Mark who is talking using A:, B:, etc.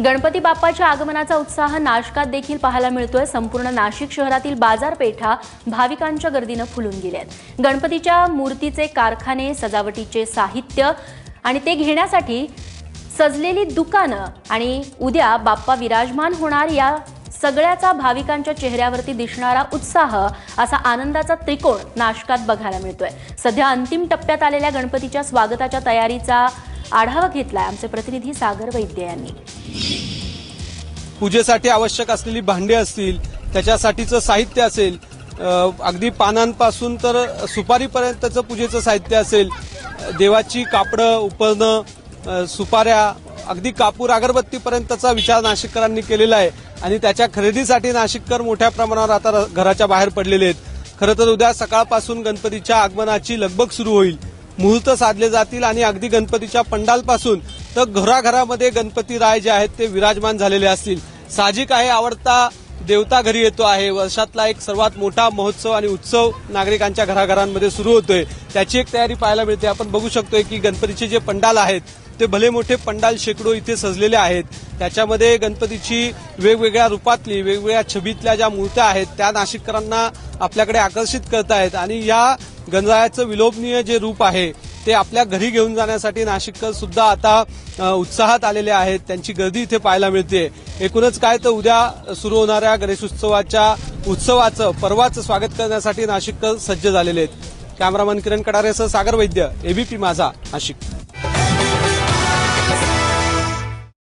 A: गणपती बाप्पाच्या आगमनाचा उत्साह नाशकात देखील पाहायला मिळतोय। संपूर्ण नाशिक शहरातील बाजारपेठा भाविकांच्या गर्दीने फुलून गेल्यात। गणपतीच्या मूर्तीचे कारखाने, सजावटीचे साहित्य आणि ते घेण्यासाठी सजलेली दुकानं आणि उद्या बाप्पा विराजमान होणार या सगळ्याचा भाविकांच्या चेहऱ्यावरती दिसणारा उत्साह असा आनंदाचा त्रिकोण नाशकात बघायला मिळतोय। सध्या अंतिम टप्प्यात आलेल्या गणपतीच्या स्वागताच्या तयारीचा आढावा घेतलाय आमचे प्रतिनिधी सागर वैद्य यांनी।
B: पूजेसाठी आवश्यक असलेली भांडी असतील, त्याच्यासाठीचं साहित्य असेल, अगदी पानांपासून तर सुपारीपर्यंतचं पूजेचं साहित्य असेल, देवाची कापडं, उपकरणं, सुपाऱ्या, अगदी कापूर अगरबत्तीपर्यंतचा विचार नाशिककरांनी केलेला आहे आणि त्याच्या खरेदीसाठी नाशिककर मोठ्या प्रमाणावर आता घराच्या बाहेर पडलेले आहेत। खरं तर उद्या सकाळपासून गणपतीच्या आगमनाची लगबग सुरू होईल, मुहूर्त साधले जातील आणि अगदी गणपतीच्या पंडालपासून तर घराघरामध्ये गणपती राय जे आहेत ते विराजमान झालेले असतील। साहजिक आहे, आवडता देवता घरी येतो आहे, वर्षातला एक सर्वात मोठा महोत्सव आणि उत्सव नागरिकांच्या घराघरांमध्ये सुरू होतोय, त्याची एक तयारी पाहायला मिळते। आपण बघू शकतोय की गणपतीचे जे पंडाल आहेत ते भले मोठे पंडाल शेकडो इथे सजलेले आहेत, त्याच्यामध्ये गणपतीची वेगवेगळ्या रूपातली, वेगवेगळ्या छबीतल्या ज्या मूर्त्या आहेत त्या नाशिककरांना आपल्याकडे आकर्षित करत आहेत आणि या गणरायाचं विलोभनीय जे रूप आहे ते आपल्या घरी घेऊन जाण्यासाठी नाशिककर सुद्धा आता उत्साहात आलेले आहेत, त्यांची गर्दी इथे पाहायला मिळते। एकूणच काय तर उद्या सुरू होणाऱ्या गणेशोत्सवाच्या उत्सवाचं पर्वाचं स्वागत करण्यासाठी नाशिककर सज्ज झालेले आहेत। कॅमेरामन किरण कडारेसह सागर वैद्य, एबीपी माझा, नाशिक।